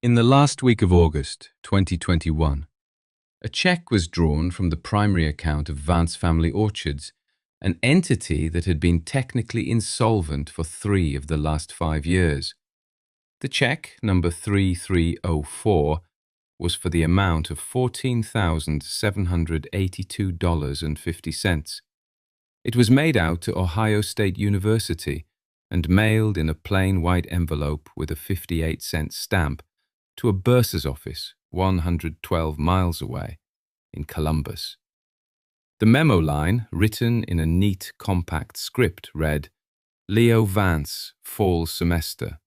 In the last week of August 2021, a check was drawn from the primary account of Vance Family Orchards, an entity that had been technically insolvent for 3 of the last 5 years. The check, number 3304, was for the amount of $14,782.50. It was made out to Ohio State University and mailed in a plain white envelope with a 58-cent stamp to a bursar's office 112 miles away in Columbus. The memo line, written in a neat, compact script, read, "Leo Vance, fall semester."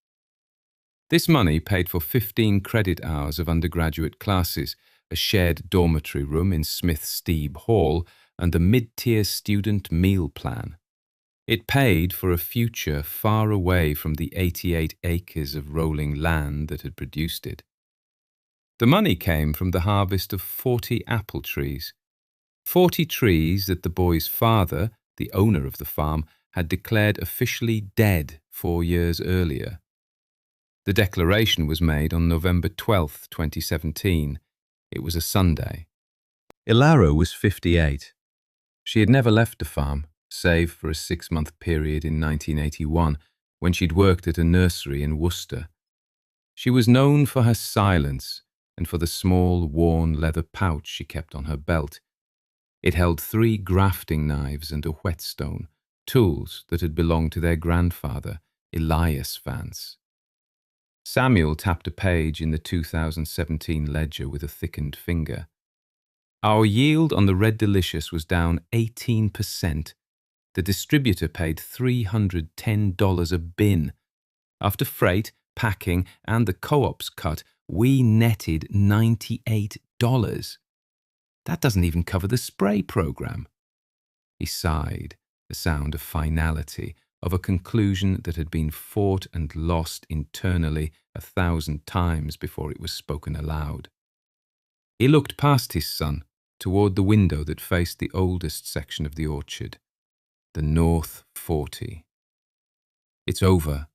This money paid for 15 credit hours of undergraduate classes, a shared dormitory room in Smith-Steeb Hall, and a mid-tier student meal plan. It paid for a future far away from the 88 acres of rolling land that had produced it. The money came from the harvest of 40 apple trees. 40 trees that the boy's father, the owner of the farm, had declared officially dead 4 years earlier. The declaration was made on November 12, 2017. It was a Sunday. Ilara was 58. She had never left the farm, save for a 6-month period in 1981 when she'd worked at a nursery in Worcester. She was known for her silence and for the small, worn leather pouch she kept on her belt. It held 3 grafting knives and a whetstone, tools that had belonged to their grandfather, Elias Vance. Samuel tapped a page in the 2017 ledger with a thickened finger. Our yield on the Red Delicious was down 18%. The distributor paid $310 a bin. After freight, packing, and the co-op's cut, we netted $98. That doesn't even cover the spray program. He sighed, the sound of finality, of a conclusion that had been fought and lost internally 1,000 times before it was spoken aloud. He looked past his son, toward the window that faced the oldest section of the orchard, the North 40. It's over.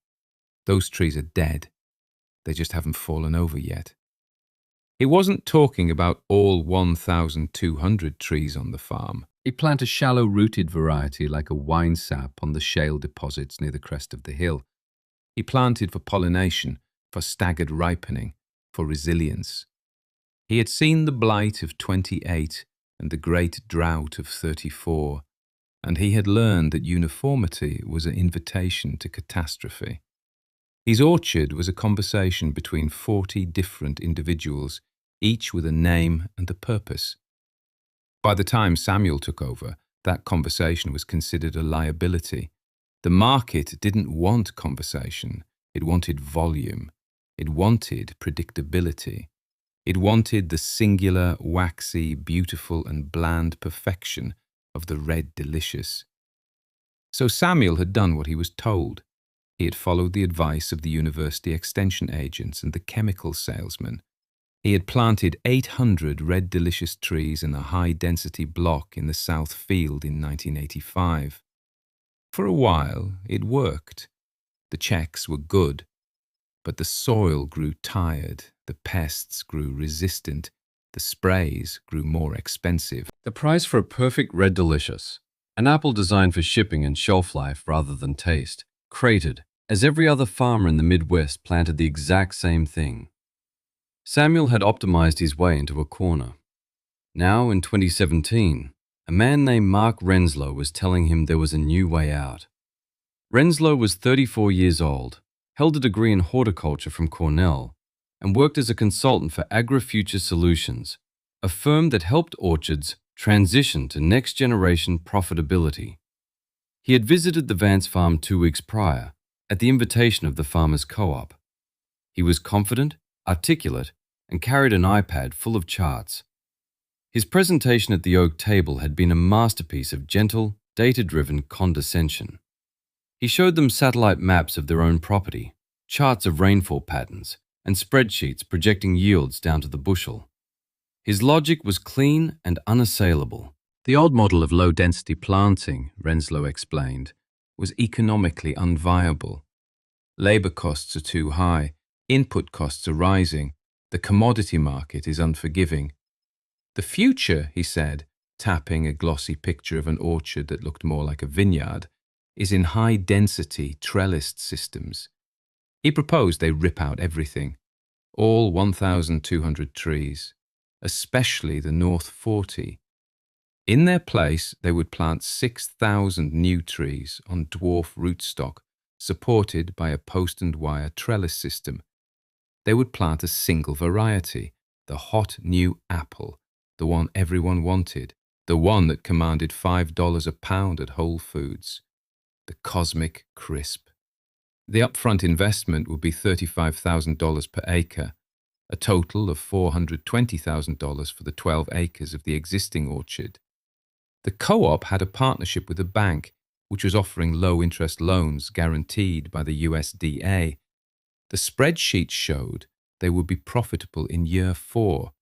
Those trees are dead. They just haven't fallen over yet. He wasn't talking about all 1,200 trees on the farm. He planted a shallow-rooted variety like a wine sap on the shale deposits near the crest of the hill. He planted for pollination, for staggered ripening, for resilience. He had seen the blight of 28 and the great drought of 34, and he had learned that uniformity was an invitation to catastrophe. His orchard was a conversation between 40 different individuals, each with a name and a purpose. By the time Samuel took over, that conversation was considered a liability. The market didn't want conversation. It wanted volume. It wanted predictability. It wanted the singular, waxy, beautiful, and bland perfection of the Red Delicious. So Samuel had done what he was told. He had followed the advice of the university extension agents and the chemical salesmen. He had planted 800 Red Delicious trees in a high-density block in the South Field in 1985. For a while, it worked. The checks were good, but the soil grew tired, the pests grew resistant, the sprays grew more expensive. The price for a perfect Red Delicious, an apple designed for shipping and shelf life rather than taste, cratered as every other farmer in the Midwest planted the exact same thing. Samuel had optimized his way into a corner. Now, in 2017, a man named Mark Renslow was telling him there was a new way out. Renslow was 34 years old, held a degree in horticulture from Cornell, and worked as a consultant for AgriFuture Solutions, a firm that helped orchards transition to next-generation profitability. He had visited the Vance farm 2 weeks prior, at the invitation of the farmers' co-op. He was confident, articulate, and carried an iPad full of charts. His presentation at the oak table had been a masterpiece of gentle, data-driven condescension. He showed them satellite maps of their own property, charts of rainfall patterns, and spreadsheets projecting yields down to the bushel. His logic was clean and unassailable. The old model of low-density planting, Renslow explained, was economically unviable. Labor costs are too high. Input costs are rising. The commodity market is unforgiving. The future, he said, tapping a glossy picture of an orchard that looked more like a vineyard, is in high-density trellised systems. He proposed they rip out everything, all 1,200 trees, especially the North 40. In their place, they would plant 6,000 new trees on dwarf rootstock, supported by a post and wire trellis system. They would plant a single variety, the hot new apple, the one everyone wanted, the one that commanded $5 a pound at Whole Foods, the cosmic crisp. The upfront investment would be $35,000 per acre, a total of $420,000 for the 12 acres of the existing orchard. The co-op had a partnership with a bank, which was offering low-interest loans guaranteed by the USDA. The spreadsheet showed they would be profitable in year 4.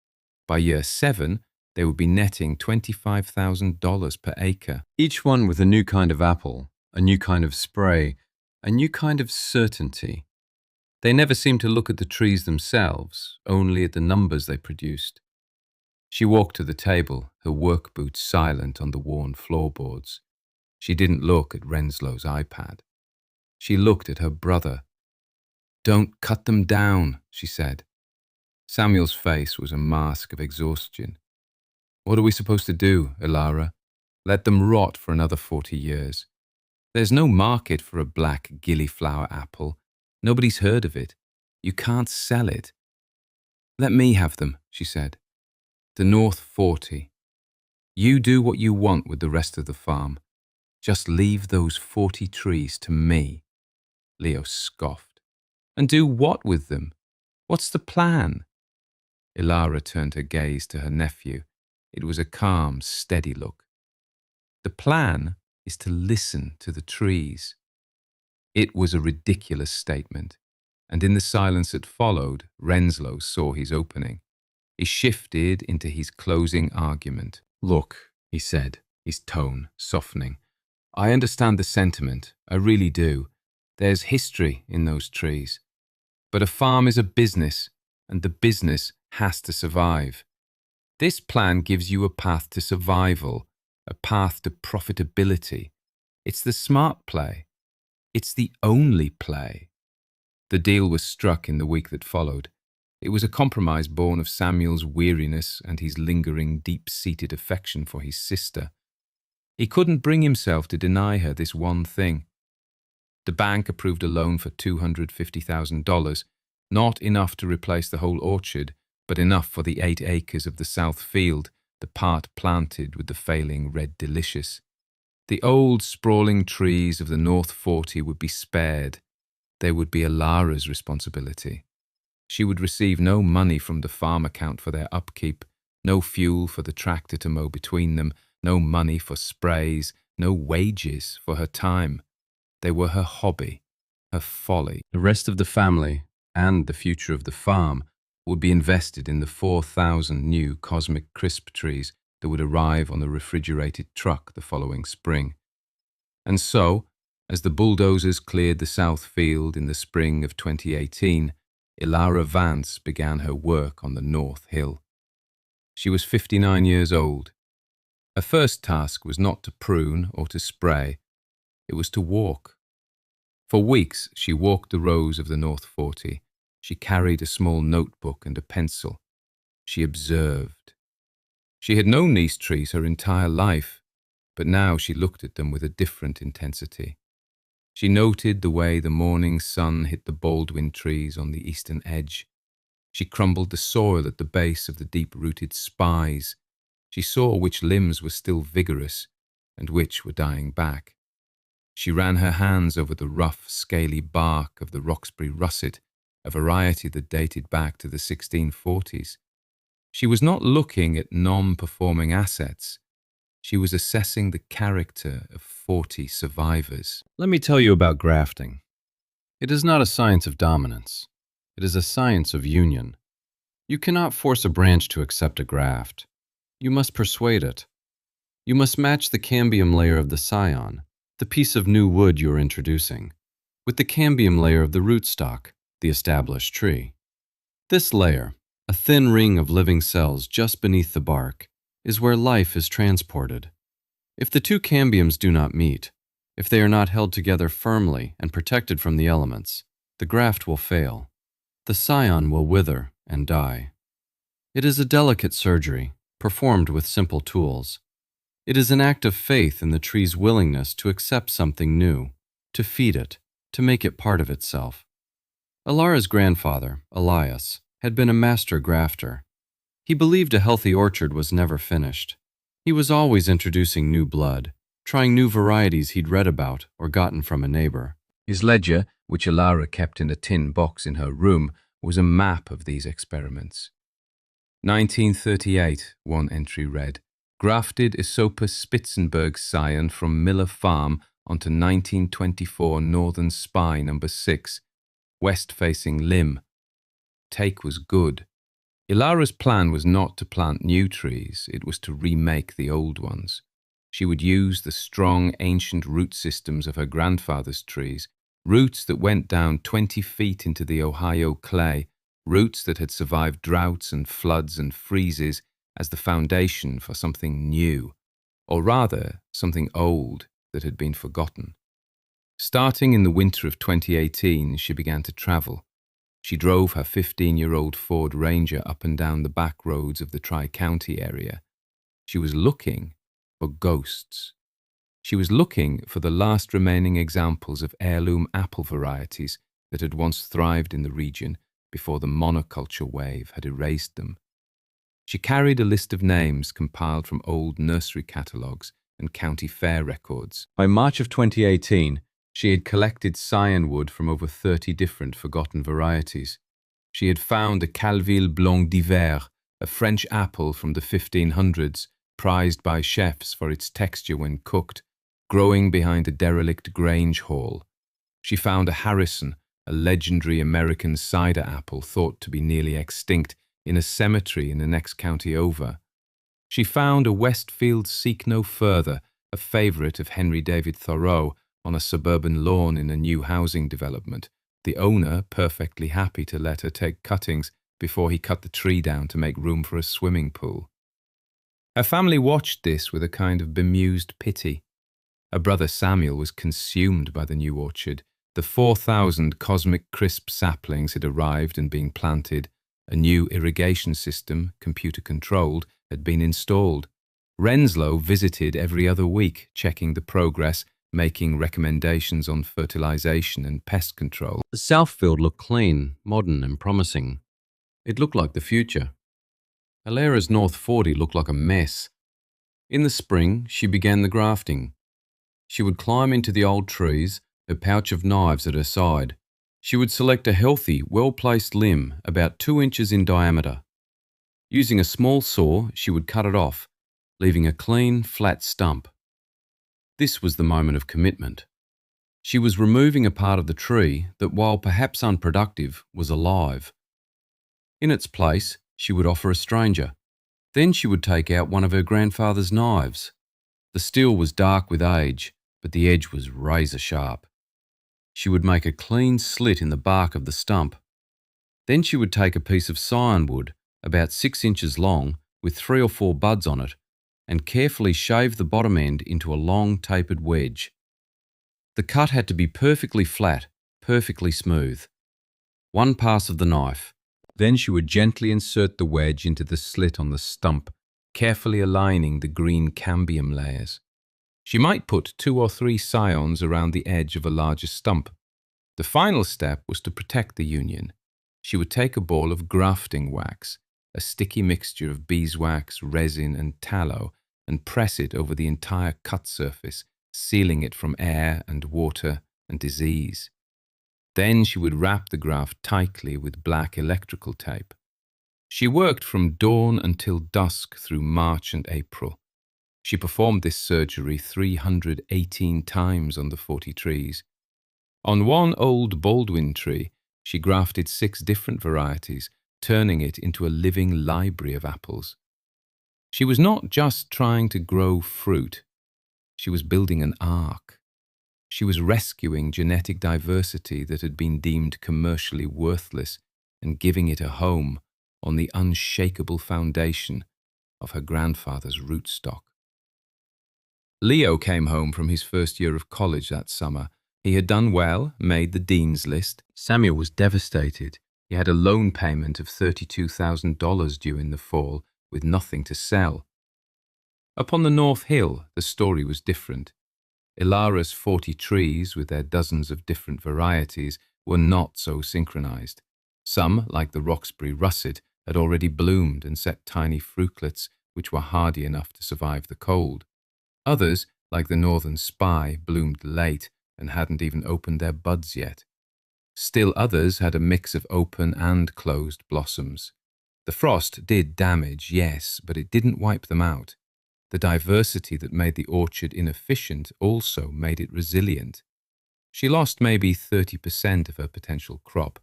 By year 7, they would be netting $25,000 per acre. Each one with a new kind of apple, a new kind of spray, a new kind of certainty. They never seemed to look at the trees themselves, only at the numbers they produced. She walked to the table, her work boots silent on the worn floorboards. She didn't look at Renslow's iPad. She looked at her brother. "Don't cut them down," she said. Samuel's face was a mask of exhaustion. "What are we supposed to do, Ilara? Let them rot for another 40 years. There's no market for a black gillyflower apple. Nobody's heard of it. You can't sell it." "Let me have them," she said. "The North 40. You do what you want with the rest of the farm. Just leave those 40 trees to me." Leo scoffed. "And do what with them? What's the plan?" Ilara turned her gaze to her nephew. It was a calm, steady look. "The plan is to listen to the trees." It was a ridiculous statement, and in the silence that followed, Renslow saw his opening. He shifted into his closing argument. "Look," he said, his tone softening. "I understand the sentiment, I really do. There's history in those trees. But a farm is a business, and the business has to survive. This plan gives you a path to survival, a path to profitability. It's the smart play. It's the only play." The deal was struck in the week that followed. It was a compromise born of Samuel's weariness and his lingering, deep-seated affection for his sister. He couldn't bring himself to deny her this one thing. The bank approved a loan for $250,000, not enough to replace the whole orchard, but enough for the 8 acres of the south field, the part planted with the failing red delicious. The old, sprawling trees of the North 40 would be spared. They would be Ilara's responsibility. She would receive no money from the farm account for their upkeep, no fuel for the tractor to mow between them, no money for sprays, no wages for her time. They were her hobby, her folly. The rest of the family, and the future of the farm, would be invested in the 4,000 new cosmic crisp trees that would arrive on the refrigerated truck the following spring. And so, as the bulldozers cleared the south field in the spring of 2018, Ilara Vance began her work on the North Hill. She was 59 years old. Her first task was not to prune or to spray. It was to walk. For weeks, she walked the rows of the North 40. She carried a small notebook and a pencil. She observed. She had known these trees her entire life, but now she looked at them with a different intensity. She noted the way the morning sun hit the Baldwin trees on the eastern edge. She crumbled the soil at the base of the deep-rooted spires. She saw which limbs were still vigorous and which were dying back. She ran her hands over the rough, scaly bark of the Roxbury russet, a variety that dated back to the 1640s. She was not looking at non-performing assets. She was assessing the character of 40 survivors. Let me tell you about grafting. It is not a science of dominance. It is a science of union. You cannot force a branch to accept a graft. You must persuade it. You must match the cambium layer of the scion, the piece of new wood you are introducing, with the cambium layer of the rootstock, the established tree. This layer, a thin ring of living cells just beneath the bark, is where life is transported. If the two cambiums do not meet, if they are not held together firmly and protected from the elements, the graft will fail. The scion will wither and die. It is a delicate surgery, performed with simple tools. It is an act of faith in the tree's willingness to accept something new, to feed it, to make it part of itself. Alara's grandfather, Elias, had been a master grafter. He believed a healthy orchard was never finished. He was always introducing new blood, trying new varieties he'd read about or gotten from a neighbor. His ledger, which Alara kept in a tin box in her room, was a map of these experiments. 1938, one entry read, grafted Esopus Spitzenberg scion from Miller Farm onto 1924 Northern Spy No. 6, west-facing limb. Take was good. Ilara's plan was not to plant new trees, it was to remake the old ones. She would use the strong, ancient root systems of her grandfather's trees, roots that went down 20 feet into the Ohio clay, roots that had survived droughts and floods and freezes, as the foundation for something new, or rather, something old that had been forgotten. Starting in the winter of 2018, she began to travel. She drove her 15-year-old Ford Ranger up and down the back roads of the Tri-County area. She was looking for ghosts. She was looking for the last remaining examples of heirloom apple varieties that had once thrived in the region before the monoculture wave had erased them. She carried a list of names compiled from old nursery catalogues and county fair records. By March of 2018, she had collected scion wood from over 30 different forgotten varieties. She had found a Calville Blanc d'Hiver, a French apple from the 1500s, prized by chefs for its texture when cooked, growing behind a derelict Grange hall. She found a Harrison, a legendary American cider apple thought to be nearly extinct, in a cemetery in the next county over. She found a Westfield Seek No Further, a favourite of Henry David Thoreau, on a suburban lawn in a new housing development, the owner perfectly happy to let her take cuttings before he cut the tree down to make room for a swimming pool. Her family watched this with a kind of bemused pity. Her brother Samuel was consumed by the new orchard. The 4,000 cosmic crisp saplings had arrived and been planted. A new irrigation system, computer-controlled, had been installed. Renslow visited every other week, checking the progress, making recommendations on fertilization and pest control. The Southfield looked clean, modern and promising. It looked like the future. Alara's North 40 looked like a mess. In the spring, she began the grafting. She would climb into the old trees, a pouch of knives at her side. She would select a healthy, well-placed limb about 2 inches in diameter. Using a small saw, she would cut it off, leaving a clean, flat stump. This was the moment of commitment. She was removing a part of the tree that, while perhaps unproductive, was alive. In its place, she would offer a stranger. Then she would take out one of her grandfather's knives. The steel was dark with age, but the edge was razor sharp. She would make a clean slit in the bark of the stump. Then she would take a piece of scion wood, about 6 inches long, with 3 or 4 buds on it, and carefully shave the bottom end into a long tapered wedge. The cut had to be perfectly flat, perfectly smooth. 1 pass of the knife. Then she would gently insert the wedge into the slit on the stump, carefully aligning the green cambium layers. She might put 2 or 3 scions around the edge of a larger stump. The final step was to protect the union. She would take a ball of grafting wax, a sticky mixture of beeswax, resin and tallow, and press it over the entire cut surface, sealing it from air and water and disease. Then she would wrap the graft tightly with black electrical tape. She worked from dawn until dusk through March and April. She performed this surgery 318 times on the 40 trees. On one old Baldwin tree, she grafted 6 different varieties, turning it into a living library of apples. She was not just trying to grow fruit. She was building an ark. She was rescuing genetic diversity that had been deemed commercially worthless and giving it a home on the unshakable foundation of her grandfather's rootstock. Leo came home from his first year of college that summer. He had done well, made the dean's list. Samuel was devastated. He had a loan payment of $32,000 due in the fall, with nothing to sell. Up on the North Hill, the story was different. Ilara's 40 trees, with their dozens of different varieties, were not so synchronized. Some, like the Roxbury russet, had already bloomed and set tiny fruitlets which were hardy enough to survive the cold. Others, like the Northern Spy, bloomed late and hadn't even opened their buds yet. Still others had a mix of open and closed blossoms. The frost did damage, yes, but it didn't wipe them out. The diversity that made the orchard inefficient also made it resilient. She lost maybe 30% of her potential crop,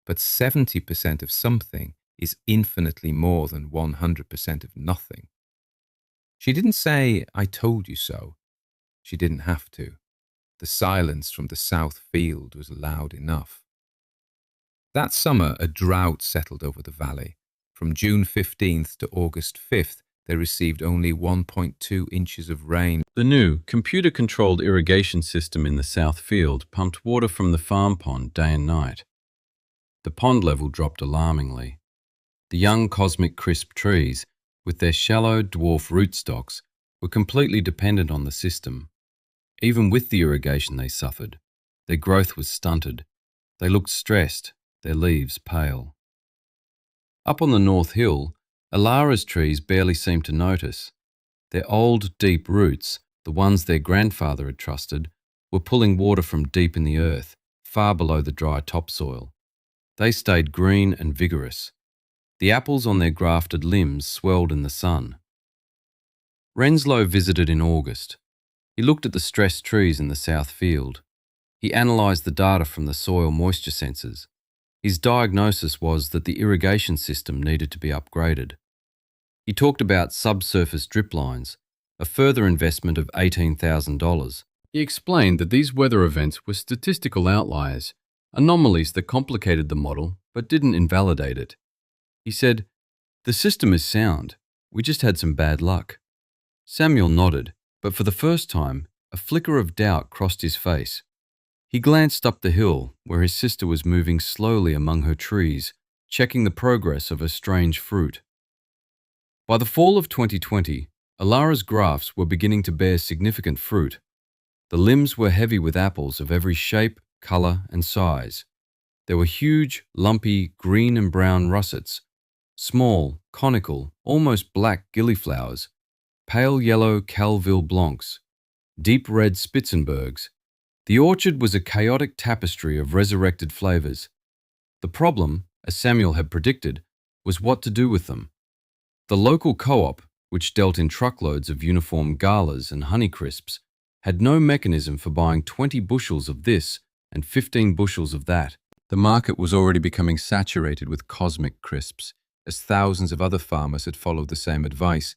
but 70% of something is infinitely more than 100% of nothing. She didn't say, "I told you so." She didn't have to. The silence from the south field was loud enough. That summer, a drought settled over the valley. From June 15th to August 5th, they received only 1.2 inches of rain. The new, computer-controlled irrigation system in the south field pumped water from the farm pond day and night. The pond level dropped alarmingly. The young cosmic crisp trees, with their shallow dwarf rootstocks, were completely dependent on the system. Even with the irrigation they suffered. Their growth was stunted. They looked stressed, their leaves pale. Up on the North Hill, Ilara's trees barely seemed to notice. Their old, deep roots, the ones their grandfather had trusted, were pulling water from deep in the earth, far below the dry topsoil. They stayed green and vigorous. The apples on their grafted limbs swelled in the sun. Renslow visited in August. He looked at the stressed trees in the south field. He analysed the data from the soil moisture sensors. His diagnosis was that the irrigation system needed to be upgraded. He talked about subsurface drip lines, a further investment of $18,000. He explained that these weather events were statistical outliers, anomalies that complicated the model but didn't invalidate it. He said, "The system is sound. We just had some bad luck." Samuel nodded, but for the first time, a flicker of doubt crossed his face. He glanced up the hill, where his sister was moving slowly among her trees, checking the progress of her strange fruit. By the fall of 2020, Ilara's grafts were beginning to bear significant fruit. The limbs were heavy with apples of every shape, colour and size. There were huge, lumpy, green and brown russets, small, conical, almost black gillyflowers, pale yellow Calville blancs, deep red Spitzenbergs. The orchard was a chaotic tapestry of resurrected flavours. The problem, as Samuel had predicted, was what to do with them. The local co-op, which dealt in truckloads of uniform galas and Honeycrisps, had no mechanism for buying 20 bushels of this and 15 bushels of that. The market was already becoming saturated with cosmic crisps, as thousands of other farmers had followed the same advice.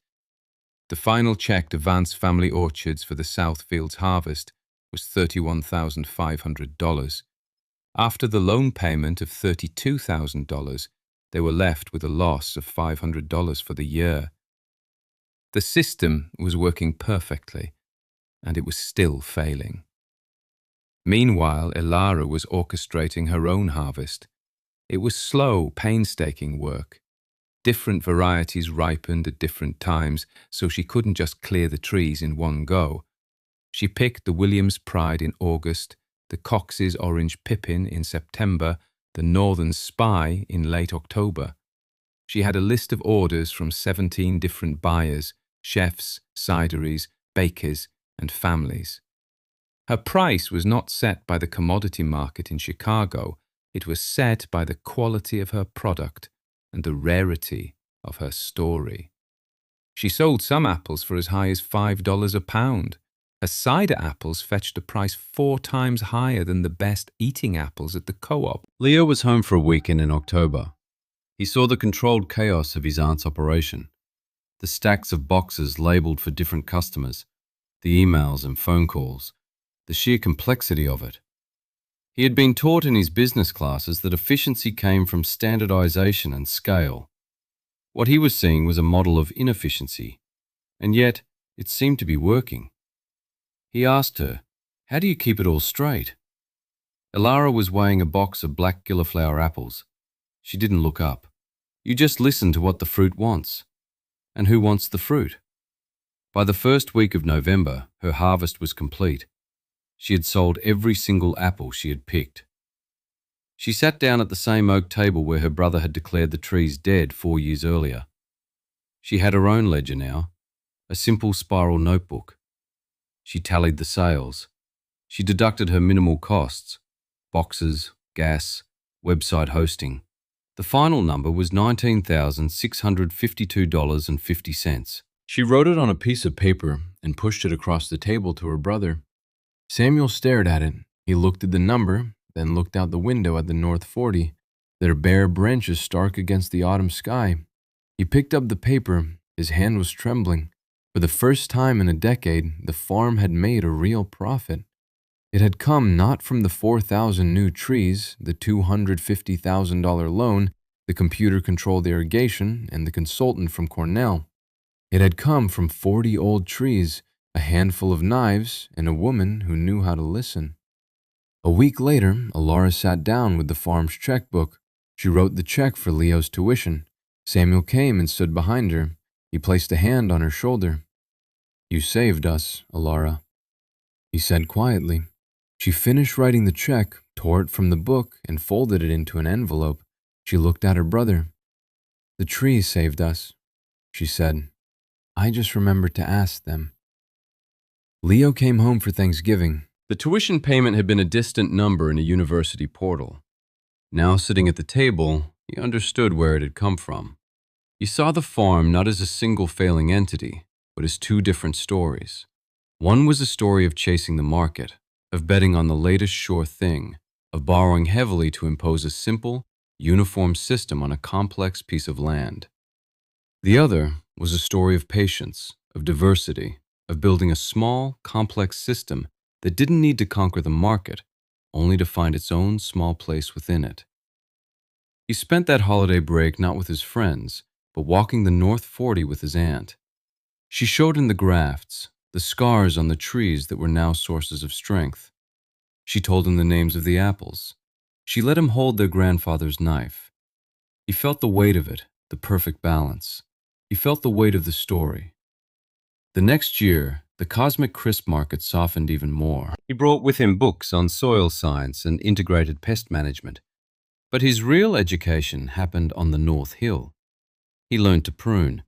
The final check to Vance Family Orchards for the South Fields harvest was $31,500. After the loan payment of $32,000, they were left with a loss of $500 for the year. The system was working perfectly, and it was still failing. Meanwhile, Ilara was orchestrating her own harvest. It was slow, painstaking work. Different varieties ripened at different times, so she couldn't just clear the trees in one go. She picked the Williams Pride in August, the Cox's Orange Pippin in September, the Northern Spy in late October. She had a list of orders from 17 different buyers, chefs, cideries, bakers, and families. Her price was not set by the commodity market in Chicago. It was set by the quality of her product and the rarity of her story. She sold some apples for as high as $5 a pound. Her cider apples fetched a price 4 times higher than the best eating apples at the co-op. Leo was home for a weekend in October. He saw the controlled chaos of his aunt's operation. The stacks of boxes labelled for different customers, the emails and phone calls, the sheer complexity of it. He had been taught in his business classes that efficiency came from standardization and scale. What he was seeing was a model of inefficiency, and yet it seemed to be working. He asked her, "How do you keep it all straight?" Elara was weighing a box of black gilliflower apples. She didn't look up. You just listen to what the fruit wants. And who wants the fruit? By the first week of November, her harvest was complete. She had sold every single apple she had picked. She sat down at the same oak table where her brother had declared the trees dead 4 years earlier. She had her own ledger now, a simple spiral notebook. She tallied the sales. She deducted her minimal costs, boxes, gas, website hosting. The final number was $19,652.50. She wrote it on a piece of paper and pushed it across the table to her brother. Samuel stared at it. He looked at the number, then looked out the window at the North 40, their bare branches stark against the autumn sky. He picked up the paper. His hand was trembling. For the first time in a decade, the farm had made a real profit. It had come not from the 4,000 new trees, the $250,000 loan, the computer-controlled irrigation, and the consultant from Cornell. It had come from 40 old trees, a handful of knives, and a woman who knew how to listen. A week later, Elara sat down with the farm's checkbook. She wrote the check for Leo's tuition. Samuel came and stood behind her. He placed a hand on her shoulder. "You saved us, Elara," he said quietly. She finished writing the check, tore it from the book, and folded it into an envelope. She looked at her brother. "The trees saved us," she said. "I just remembered to ask them." Leo came home for Thanksgiving. The tuition payment had been a distant number in a university portal. Now sitting at the table, he understood where it had come from. He saw the farm not as a single failing entity, but as two different stories. One was a story of chasing the market, of betting on the latest sure thing, of borrowing heavily to impose a simple, uniform system on a complex piece of land. The other was a story of patience, of diversity, of building a small, complex system that didn't need to conquer the market, only to find its own small place within it. He spent that holiday break not with his friends, but walking the North 40 with his aunt. She showed him the grafts, the scars on the trees that were now sources of strength. She told him the names of the apples. She let him hold their grandfather's knife. He felt the weight of it, the perfect balance. He felt the weight of the story. The next year, the Cosmic Crisp market softened even more. He brought with him books on soil science and integrated pest management. But his real education happened on the North Hill. He learned to prune.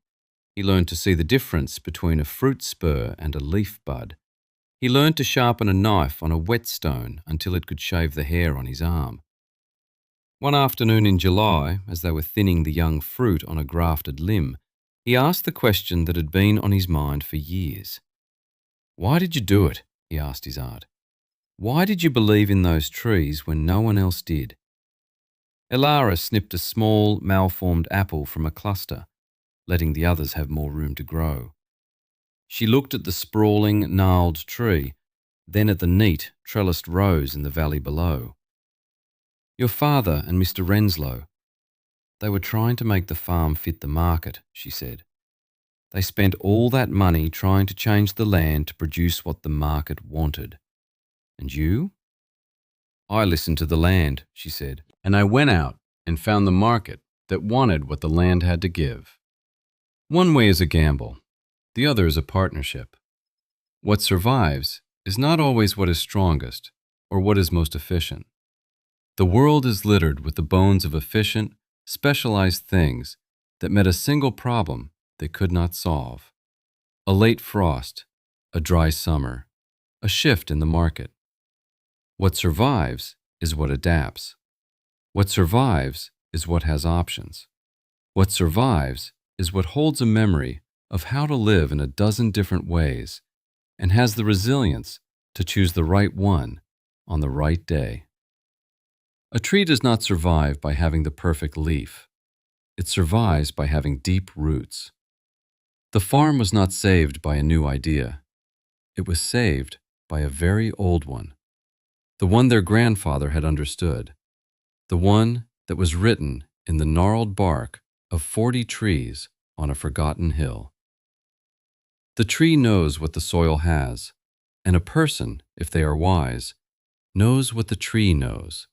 He learned to see the difference between a fruit spur and a leaf bud. He learned to sharpen a knife on a whetstone until it could shave the hair on his arm. One afternoon in July, as they were thinning the young fruit on a grafted limb, he asked the question that had been on his mind for years. "Why did you do it?" he asked his aunt. "Why did you believe in those trees when no one else did?" Elara snipped a small, malformed apple from a cluster, letting the others have more room to grow. She looked at the sprawling, gnarled tree, then at the neat, trellised rows in the valley below. "Your father and Mr. Renslow, they were trying to make the farm fit the market," she said. "They spent all that money trying to change the land to produce what the market wanted. And you?" "I listened to the land," she said, "and I went out and found the market that wanted what the land had to give." One way is a gamble. The other is a partnership. What survives is not always what is strongest or what is most efficient. The world is littered with the bones of efficient, specialized things that met a single problem they could not solve. A late frost, a dry summer, a shift in the market. What survives is what adapts. What survives is what has options. What survives is what holds a memory of how to live in a dozen different ways and has the resilience to choose the right one on the right day. A tree does not survive by having the perfect leaf. It survives by having deep roots. The farm was not saved by a new idea. It was saved by a very old one, the one their grandfather had understood, the one that was written in the gnarled bark of 40 trees on a forgotten hill. The tree knows what the soil has, and a person, if they are wise, knows what the tree knows.